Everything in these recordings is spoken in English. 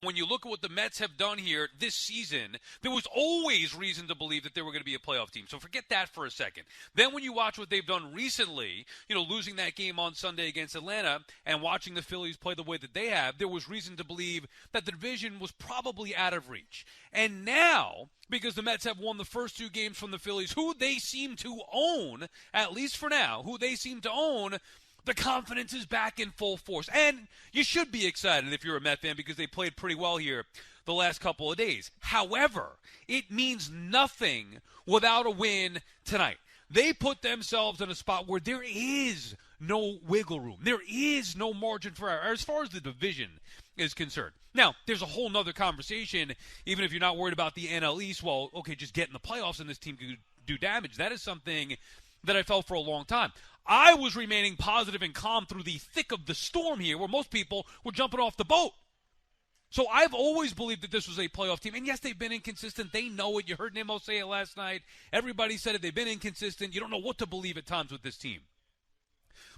When you look at what the Mets have done here this season, there was always reason to believe that they were going to be a playoff team. So forget that for a second. Then when you watch what they've done recently, losing that game on Sunday against Atlanta and watching the Phillies play the way that they have, there was reason to believe that the division was probably out of reach. And now, because the Mets have won the first 2 games from the Phillies, who they seem to own, at least for now, the confidence is back in full force. And you should be excited if you're a Met fan because they played pretty well here the last couple of days. However, it means nothing without a win tonight. They put themselves in a spot where there is no wiggle room. There is no margin for error as far as the division is concerned. Now, there's a whole nother conversation, even if you're not worried about the NL East. Well, okay, just get in the playoffs and this team could do damage. That is something that I felt for a long time. I was remaining positive and calm through the thick of the storm here where most people were jumping off the boat. So I've always believed that this was a playoff team. And yes, they've been inconsistent. They know it. You heard Nimmo say it last night. Everybody said it. They've been inconsistent. You don't know what to believe at times with this team.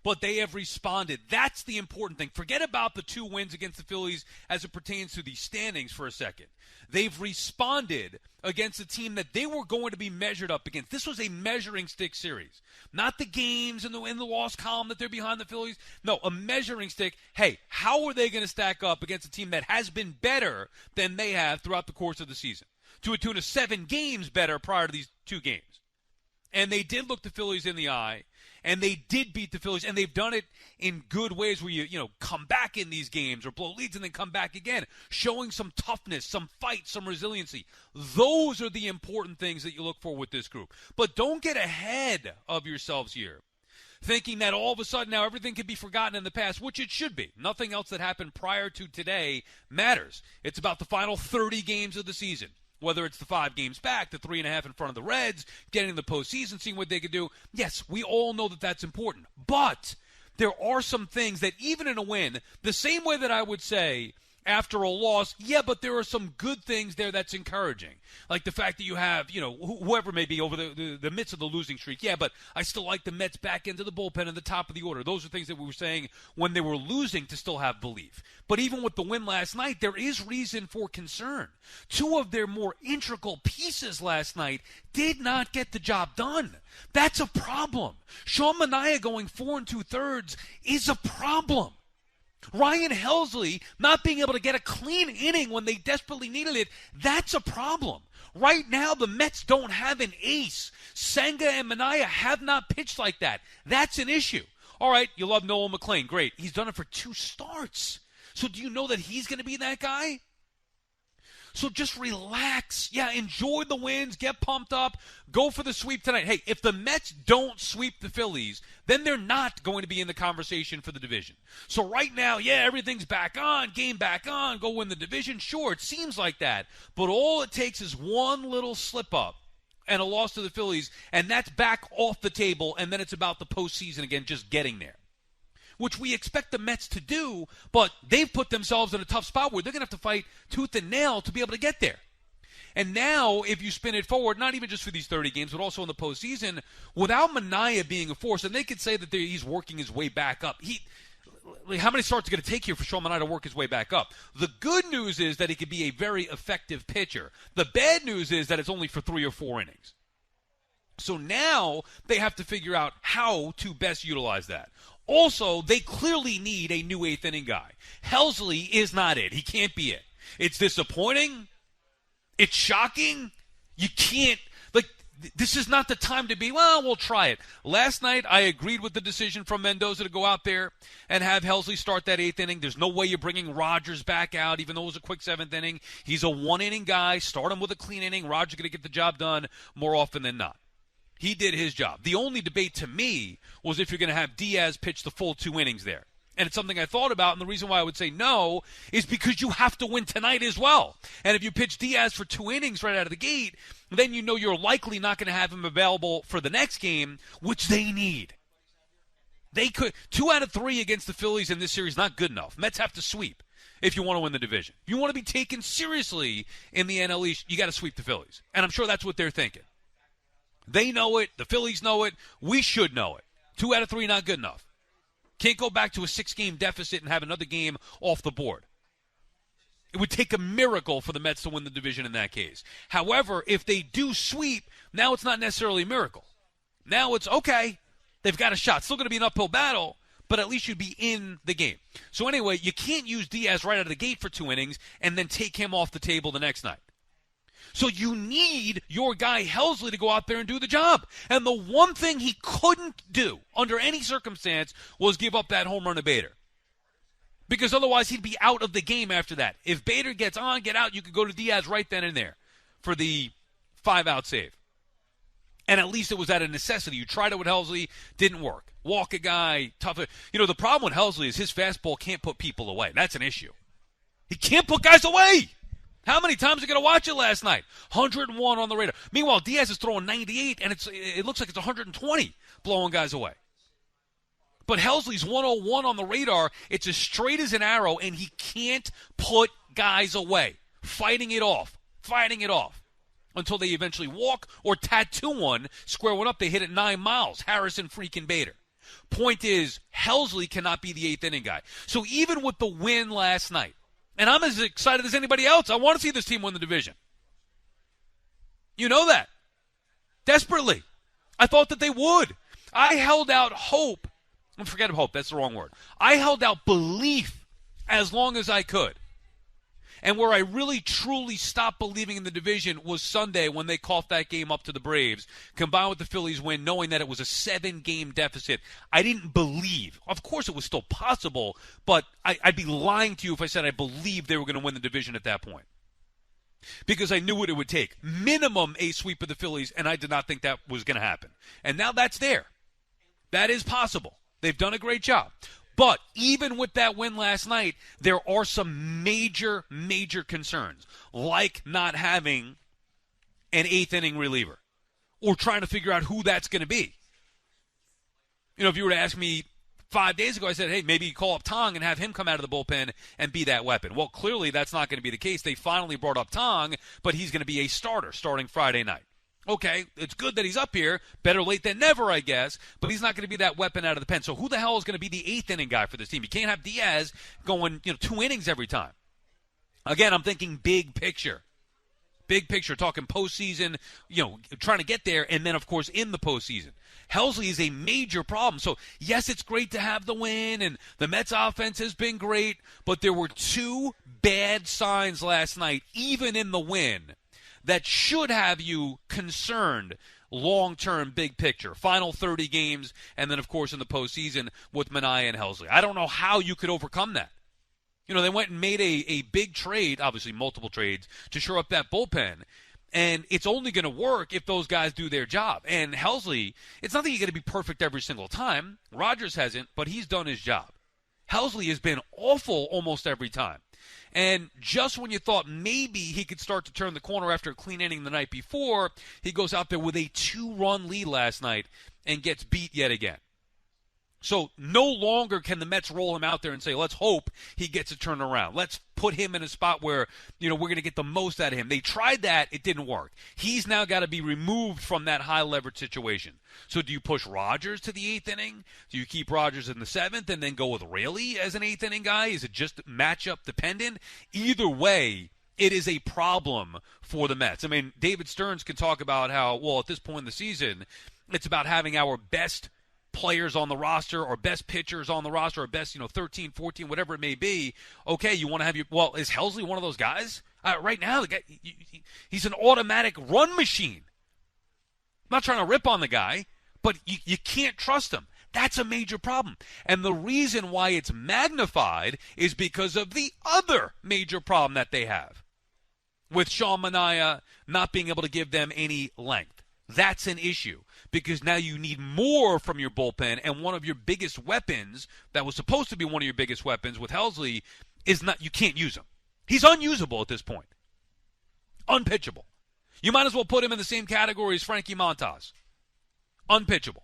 But they have responded. That's the important thing. Forget about the 2 wins against the Phillies as it pertains to the standings for a second. They've responded against a team that they were going to be measured up against. This was a measuring stick series. Not the games in the loss column that they're behind the Phillies. No, a measuring stick. Hey, how are they going to stack up against a team that has been better than they have throughout the course of the season? To a tune of 7 games better prior to these 2 games. And they did look the Phillies in the eye. And they did beat the Phillies, and they've done it in good ways where you come back in these games or blow leads and then come back again, showing some toughness, some fight, some resiliency. Those are the important things that you look for with this group. But don't get ahead of yourselves here, thinking that all of a sudden now everything can be forgotten in the past, which it should be. Nothing else that happened prior to today matters. It's about the final 30 games of the season. Whether it's the 5 games back, the 3.5 in front of the Reds, getting the postseason, seeing what they could do. Yes, we all know that that's important. But there are some things that even in a win, the same way that I would say after a loss, yeah, but there are some good things there that's encouraging. Like the fact that you have, whoever may be over the midst of the losing streak. Yeah, but I still like the Mets back into the bullpen in the top of the order. Those are things that we were saying when they were losing to still have belief. But even with the win last night, there is reason for concern. 2 of their more integral pieces last night did not get the job done. That's a problem. Sean Minaya going 4 2/3 is a problem. Ryan Helsley not being able to get a clean inning when they desperately needed it, that's a problem. Right now, the Mets don't have an ace. Senga and Minaya have not pitched like that. That's an issue. All right, you love Noel McLean. Great. He's done it for 2 starts. So do you know that he's going to be that guy? So just relax. Yeah, enjoy the wins. Get pumped up. Go for the sweep tonight. Hey, if the Mets don't sweep the Phillies, then they're not going to be in the conversation for the division. So right now, yeah, everything's back on. Game back on. Go win the division. Sure, it seems like that. But all it takes is one little slip-up and a loss to the Phillies, and that's back off the table, and then it's about the postseason again, just getting there. Which we expect the Mets to do, but they've put themselves in a tough spot where they're going to have to fight tooth and nail to be able to get there. And now, if you spin it forward, not even just for these 30 games, but also in the postseason, without Minaya being a force, and they could say that he's working his way back up. How many starts are going to take here for Sean Minaya to work his way back up? The good news is that he could be a very effective pitcher. The bad news is that it's only for 3 or 4 innings. So now they have to figure out how to best utilize that. Also, they clearly need a new 8th inning guy. Helsley is not it. He can't be it. It's disappointing. It's shocking. You can't, this is not the time to be, well, we'll try it. Last night, I agreed with the decision from Mendoza to go out there and have Helsley start that 8th inning. There's no way you're bringing Rogers back out, even though it was a quick 7th inning. He's a 1-inning guy. Start him with a clean inning. Rogers going to get the job done more often than not. He did his job. The only debate to me was if you're going to have Diaz pitch the full 2 innings there. And it's something I thought about, and the reason why I would say no is because you have to win tonight as well. And if you pitch Diaz for 2 innings right out of the gate, then you know you're likely not going to have him available for the next game, which they need. They could 2 out of 3 against the Phillies in this series, not good enough. Mets have to sweep if you want to win the division. If you want to be taken seriously in the NL East, you got to sweep the Phillies. And I'm sure that's what they're thinking. They know it. The Phillies know it. We should know it. 2 out of 3, not good enough. Can't go back to a 6-game deficit and have another game off the board. It would take a miracle for the Mets to win the division in that case. However, if they do sweep, now it's not necessarily a miracle. Now it's okay. They've got a shot. Still going to be an uphill battle, but at least you'd be in the game. So anyway, you can't use Diaz right out of the gate for 2 innings and then take him off the table the next night. So you need your guy Helsley to go out there and do the job. And the one thing he couldn't do under any circumstance was give up that home run to Bader. Because otherwise he'd be out of the game after that. If Bader gets on, get out, you could go to Diaz right then and there for the 5-out save. And at least it was out of necessity. You tried it with Helsley, didn't work. Walk a guy, tough. The problem with Helsley is his fastball can't put people away. That's an issue. He can't put guys away. How many times are you going to watch it last night? 101 on the radar. Meanwhile, Diaz is throwing 98, and it looks like it's 120 blowing guys away. But Helsley's 101 on the radar. It's as straight as an arrow, and he can't put guys away. Fighting it off. Until they eventually walk or tattoo one, square one up. They hit it 9 miles. Harrison freaking Bader. Point is, Helsley cannot be the 8th inning guy. So even with the win last night, and I'm as excited as anybody else. I want to see this team win the division. You know that. Desperately. I thought that they would. I held out hope. Forget hope. That's the wrong word. I held out belief as long as I could. And where I really, truly stopped believing in the division was Sunday when they coughed that game up to the Braves, combined with the Phillies win, knowing that it was a 7-game deficit. I didn't believe. Of course, it was still possible, but I'd be lying to you if I said I believed they were going to win the division at that point. Because I knew what it would take. Minimum a sweep of the Phillies, and I did not think that was going to happen. And now that's there. That is possible. They've done a great job. But even with that win last night, there are some major, major concerns, like not having an 8th inning reliever or trying to figure out who that's going to be. If you were to ask me 5 days ago, I said, hey, maybe you call up Tong and have him come out of the bullpen and be that weapon. Well, clearly that's not going to be the case. They finally brought up Tong, but he's going to be a starter starting Friday night. Okay, it's good that he's up here. Better late than never, I guess. But he's not going to be that weapon out of the pen. So who the hell is going to be the 8th inning guy for this team? You can't have Diaz going 2 innings every time. Again, I'm thinking big picture. Big picture, talking postseason, trying to get there, and then, of course, in the postseason. Helsley is a major problem. So, yes, it's great to have the win, and the Mets offense has been great, but there were 2 bad signs last night, even in the win, that should have you concerned long-term, big picture. Final 30 games, and then, of course, in the postseason with Minaya and Helsley. I don't know how you could overcome that. They went and made a big trade, obviously multiple trades, to shore up that bullpen. And it's only going to work if those guys do their job. And Helsley, it's not that you're going to be perfect every single time. Rogers hasn't, but he's done his job. Helsley has been awful almost every time. And just when you thought maybe he could start to turn the corner after a clean inning the night before, he goes out there with a 2-run lead last night and gets beat yet again. So no longer can the Mets roll him out there and say, let's hope he gets a turnaround. Let's put him in a spot where, we're going to get the most out of him. They tried that. It didn't work. He's now got to be removed from that high-leverage situation. So do you push Rogers to the 8th inning? Do you keep Rogers in the 7th and then go with Raley as an 8th inning guy? Is it just matchup dependent? Either way, it is a problem for the Mets. I mean, David Stearns can talk about how, at this point in the season, it's about having our best players on the roster or best pitchers on the roster or best, 13, 14, whatever it may be. Okay, you want to have is Helsley one of those guys? Right now, the guy, he's an automatic run machine. I'm not trying to rip on the guy, but you can't trust him. That's a major problem. And the reason why it's magnified is because of the other major problem that they have with Sean Minaya not being able to give them any length. That's an issue because now you need more from your bullpen, and one of your biggest weapons that was supposed to be one of your biggest weapons with Helsley is not. You can't use him. He's unusable at this point. Unpitchable. You might as well put him in the same category as Frankie Montas. Unpitchable.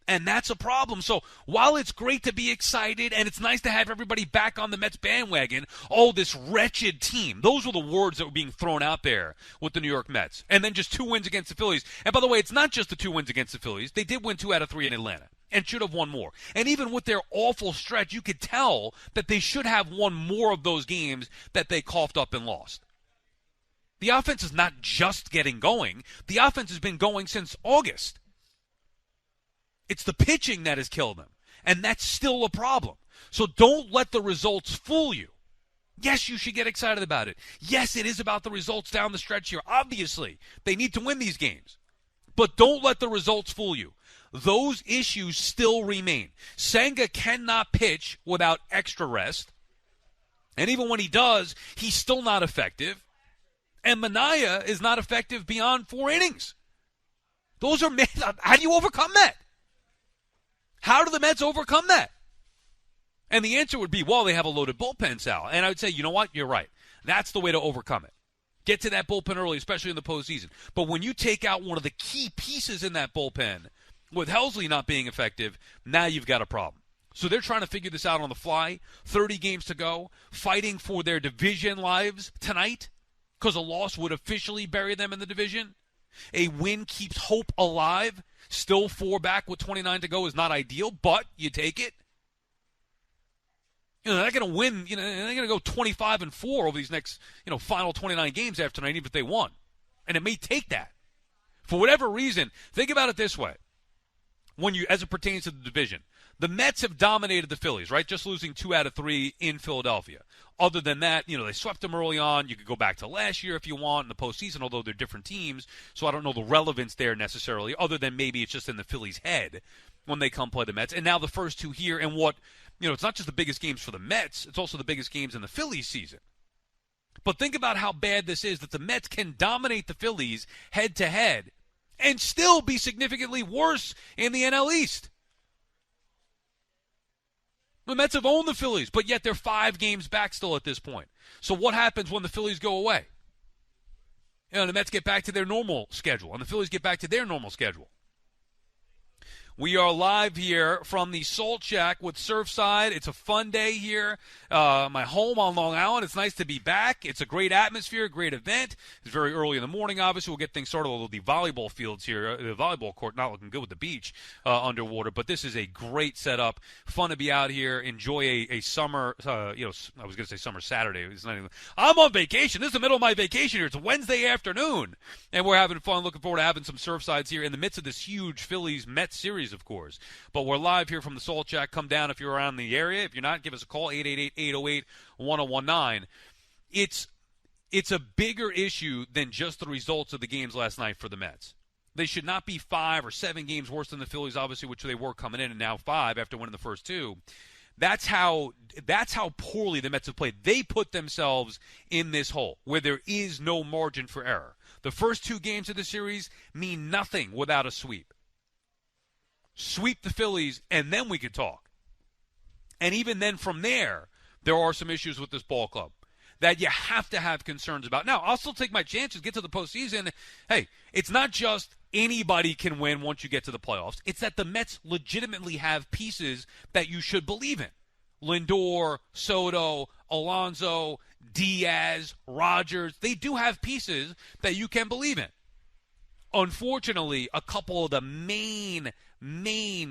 And that's a problem. So while it's great to be excited and it's nice to have everybody back on the Mets bandwagon, this wretched team. Those were the words that were being thrown out there with the New York Mets. And then just 2 wins against the Phillies. And by the way, it's not just the 2 wins against the Phillies. They did win 2 out of 3 in Atlanta. and should have won more. And even with their awful stretch, you could tell that they should have won more of those games that they coughed up and lost. The offense is not just getting going. The offense has been going since August. It's the pitching that has killed them, and that's still a problem. So don't let the results fool you. Yes, you should get excited about it. Yes, it is about the results down the stretch here. Obviously, they need to win these games. But don't let the results fool you. Those issues still remain. Senga cannot pitch without extra rest. And even when he does, he's still not effective. And Minaya is not effective beyond 4 innings. Those are how do you overcome that? How do the Mets overcome that? And the answer would be, well, they have a loaded bullpen, Sal. And I would say, you know what? You're right. That's the way to overcome it. Get to that bullpen early, especially in the postseason. But when you take out one of the key pieces in that bullpen, with Helsley not being effective, now you've got a problem. So they're trying to figure this out on the fly. 30 games to go, fighting for their division lives tonight, because a loss would officially bury them in the division. A win keeps hope alive. Still 4 back with 29 to go is not ideal, but you take it. They're not going to win. They're going to go 25-4 over these next, final 29 games after tonight, even if they won. And it may take that. For whatever reason, think about it this way. As it pertains to the division, the Mets have dominated the Phillies, right? Just losing 2 out of 3 in Philadelphia. Other than that, they swept them early on. You could go back to last year if you want in the postseason, although they're different teams. So I don't know the relevance there necessarily, other than maybe it's just in the Phillies' head when they come play the Mets. And now the first 2 here, and it's not just the biggest games for the Mets, it's also the biggest games in the Phillies season. But think about how bad this is, that the Mets can dominate the Phillies head-to-head and still be significantly worse in the NL East. The Mets have owned the Phillies, but yet they're 5 games back still at this point. So what happens when the Phillies go away? The Mets get back to their normal schedule, and the Phillies get back to their normal schedule. We are live here from the Salt Shack with Surfside. It's a fun day here. My home on Long Island. It's nice to be back. It's a great atmosphere, great event. It's very early in the morning, obviously. We'll get things started with the volleyball fields here. The volleyball court not looking good with the beach underwater, but this is a great setup. Fun to be out here. Enjoy a summer, I was going to say summer Saturday. It's not even, I'm on vacation. This is the middle of my vacation here. It's Wednesday afternoon, and we're having fun. Looking forward to having some Surfsides here in the midst of this huge Phillies-Mets series, of course. But we're live here from the Salt Shack. Come down if you're around the area. If you're not, give us a call, 888-808-1019. It's a bigger issue than just the results of the games last night for the Mets. They should not be 5 or 7 games worse than the Phillies, obviously, which they were coming in, and now 5 after winning the first 2. That's how poorly the Mets have played. They put themselves in this hole where there is no margin for error. The first 2 games of the series mean nothing without a sweep. Sweep the Phillies, and then we could talk. And even then from there are some issues with this ball club that you have to have concerns about. Now, I'll still take my chances, get to the postseason. Hey, it's not just anybody can win once you get to the playoffs. It's that the Mets legitimately have pieces that you should believe in. Lindor, Soto, Alonso, Diaz, Rogers. They do have pieces that you can believe in. Unfortunately, a couple of the main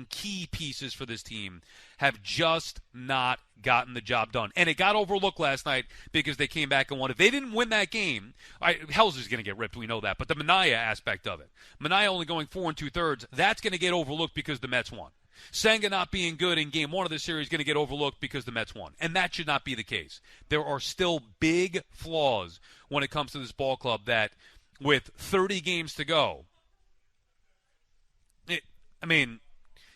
key pieces for this team have just not gotten the job done. And it got overlooked last night because they came back and won. If they didn't win that game, Helsley's going to get ripped, we know that. But the Minaya aspect of it, Minaya only going 4 2/3, that's going to get overlooked because the Mets won. Senga not being good in game 1 of this series is going to get overlooked because the Mets won. And that should not be the case. There are still big flaws when it comes to this ball club that, with 30 games to go,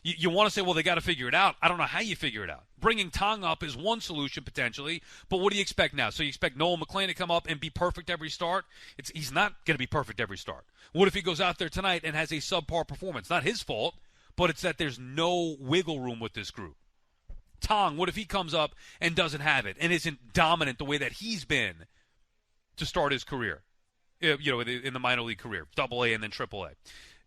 you want to say, well, they got to figure it out. I don't know how you figure it out. Bringing Tong up is one solution potentially, but what do you expect now? So you expect Noel McClain to come up and be perfect every start? He's not going to be perfect every start. What if he goes out there tonight and has a subpar performance? Not his fault, but it's that there's no wiggle room with this group. Tong, what if he comes up and doesn't have it and isn't dominant the way that he's been to start his career, in the minor league career, AA and then AAA?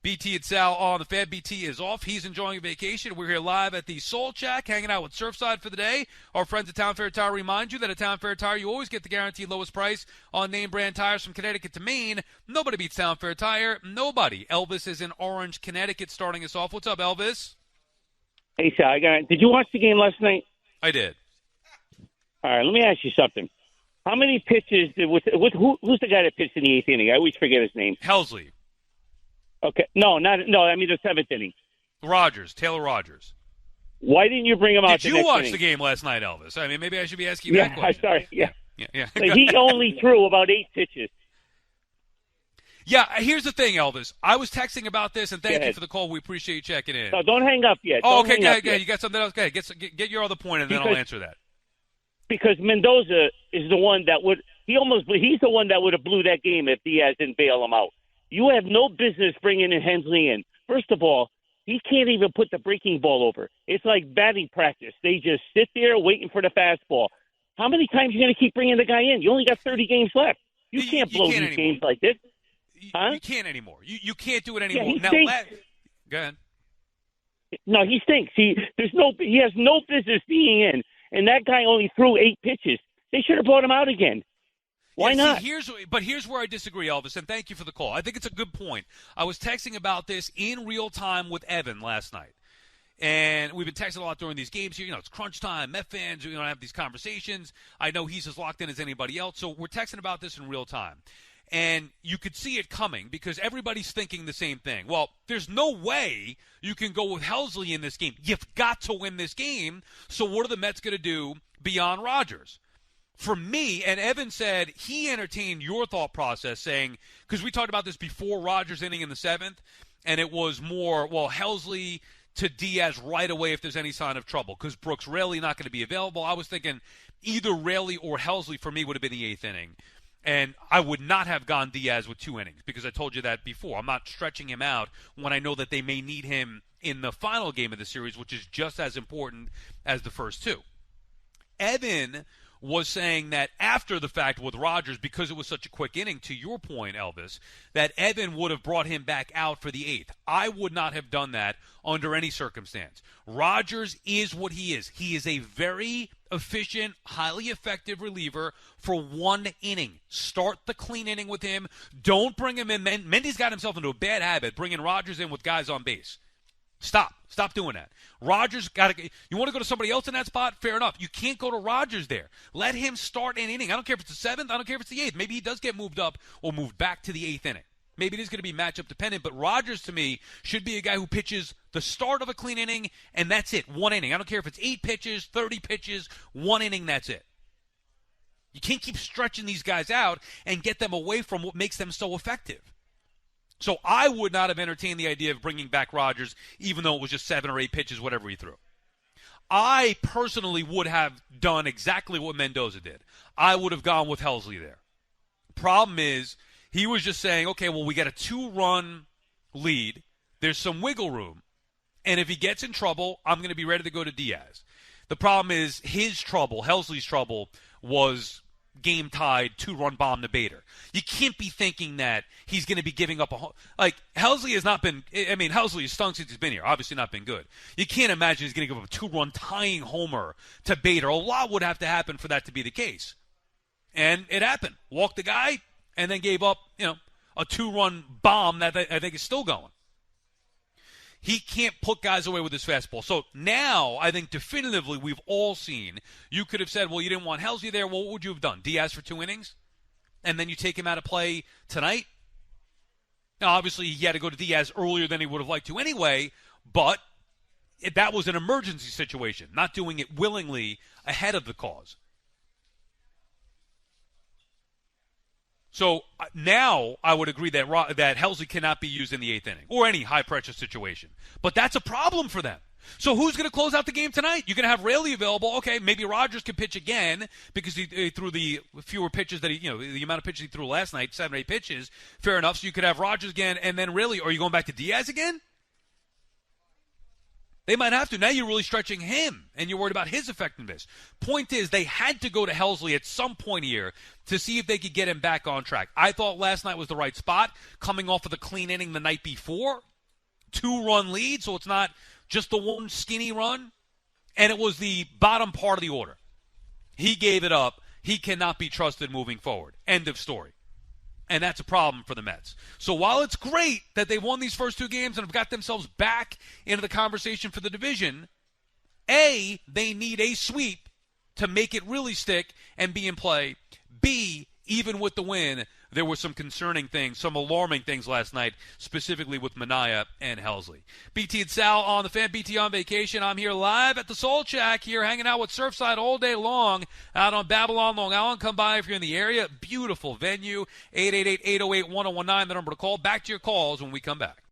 BT and Sal on the Fan. BT is off. He's enjoying a vacation. We're here live at the Salt Shack, hanging out with Surfside for the day. Our friends at Town Fair Tire remind you that at Town Fair Tire, you always get the guaranteed lowest price on name brand tires from Connecticut to Maine. Nobody beats Town Fair Tire. Nobody. Elvis is in Orange, Connecticut, starting us off. What's up, Elvis? Hey, Sal, did you watch the game last night? I did. All right, let me ask you something. How many pitches who's the guy that pitched in the 8th inning? I always forget his name. Helsley. Okay, no, I mean the 7th inning. Taylor Rogers. Why didn't you bring him out? Did you watch the game last night, Elvis? I mean, maybe I should be asking you that question. I'm sorry. Yeah. So he only threw about 8 pitches. Yeah, here's the thing, Elvis. I was texting about this, and thank you for the call. We appreciate you checking in. No, don't hang up yet. Oh, okay, go ahead. You got something else? Go ahead. Get your other point, and then I'll answer that. Because Mendoza is the one that he's the one that would have blew that game if Diaz didn't bail him out. You have no business bringing in Helsley in. First of all, he can't even put the breaking ball over. It's like batting practice. They just sit there waiting for the fastball. How many times are you going to keep bringing the guy in? You only got 30 games left. You can't blow these games like this. Huh? You can't anymore. You can't do it anymore. Yeah, he stinks. Go ahead. No, he stinks. He has no business being in, and that guy only threw 8 pitches. They should have brought him out again. Why not? Here's where I disagree, Elvis, and thank you for the call. I think it's a good point. I was texting about this in real time with Evan last night. And we've been texting a lot during these games here. You know, it's crunch time. Met fans, have these conversations. I know he's as locked in as anybody else. So we're texting about this in real time. And you could see it coming because everybody's thinking the same thing. Well, there's no way you can go with Helsley in this game. You've got to win this game. So what are the Mets going to do beyond Rogers? For me, and Evan said he entertained your thought process saying, because we talked about this before Rogers inning in the 7th, and it was more, Helsley to Diaz right away if there's any sign of trouble because Brooks Raley not going to be available. I was thinking either Raley or Helsley for me would have been the 8th inning. And I would not have gone Diaz with 2 innings because I told you that before. I'm not stretching him out when I know that they may need him in the final game of the series, which is just as important as the first 2. Evan was saying that after the fact with Rogers, because it was such a quick inning, to your point, Elvis, that Evan would have brought him back out for the 8th. I would not have done that under any circumstance. Rogers is what he is. He is a very efficient, highly effective reliever for 1 inning. Start the clean inning with him. Don't bring him in. Mendy's got himself into a bad habit, bringing Rogers in with guys on base. Stop doing that. Rogers you want to go to somebody else in that spot? Fair enough. You can't go to Rogers there. Let him start an inning. I don't care if it's the 7th. I don't care if it's the 8th. Maybe he does get moved up or moved back to the 8th inning. Maybe it is going to be matchup dependent, but Rogers to me should be a guy who pitches the start of a clean inning, and that's it. 1 inning. I don't care if it's 8 pitches, 30 pitches, 1 inning, that's it. You can't keep stretching these guys out and get them away from what makes them so effective. So I would not have entertained the idea of bringing back Rogers, even though it was just 7 or 8 pitches, whatever he threw. I personally would have done exactly what Mendoza did. I would have gone with Helsley there. Problem is, he was just saying, okay, well, we got a 2-run lead. There's some wiggle room. And if he gets in trouble, I'm going to be ready to go to Diaz. The problem is his trouble, Helsley's trouble, was game-tied 2-run bomb to Bader. You can't be thinking that he's going to be giving up Helsley has not been, Helsley has stunk since he's been here. Obviously not been good. You can't imagine he's going to give up a 2-run tying homer to Bader. A lot would have to happen for that to be the case. And it happened. Walked the guy and then gave up, a 2-run bomb that I think is still going. He can't put guys away with his fastball. So now, I think definitively we've all seen, you could have said, well, you didn't want Helsley there. Well, what would you have done? Diaz for 2 innings? And then you take him out of play tonight? Now, obviously, he had to go to Diaz earlier than he would have liked to anyway, but that was an emergency situation, not doing it willingly ahead of the cause. So now I would agree that Helsley cannot be used in the 8th inning or any high-pressure situation. But that's a problem for them. So who's going to close out the game tonight? You're going to have Raley available. Okay, maybe Rogers can pitch again because he threw the fewer pitches that the amount of pitches he threw last night, 7 or 8 pitches. Fair enough. So you could have Rogers again and then Raley. Are you going back to Diaz again? They might have to. Now you're really stretching him, and you're worried about his effectiveness. Point is, they had to go to Helsley at some point here to see if they could get him back on track. I thought last night was the right spot, coming off of the clean inning the night before. 2-run lead, so it's not just the 1 skinny run. And it was the bottom part of the order. He gave it up. He cannot be trusted moving forward. End of story. And that's a problem for the Mets. So while it's great that they won these first 2 games and have got themselves back into the conversation for the division, A, they need a sweep to make it really stick and be in play. B, even with the win, there were some concerning things, some alarming things last night, specifically with Minaya and Helsley. BT and Sal on the Fan, BT on vacation. I'm here live at the Soul Shack here, hanging out with Surfside all day long out on Babylon, Long Island. Come by if you're in the area. Beautiful venue. 888-808-1019, the number to call. Back to your calls when we come back.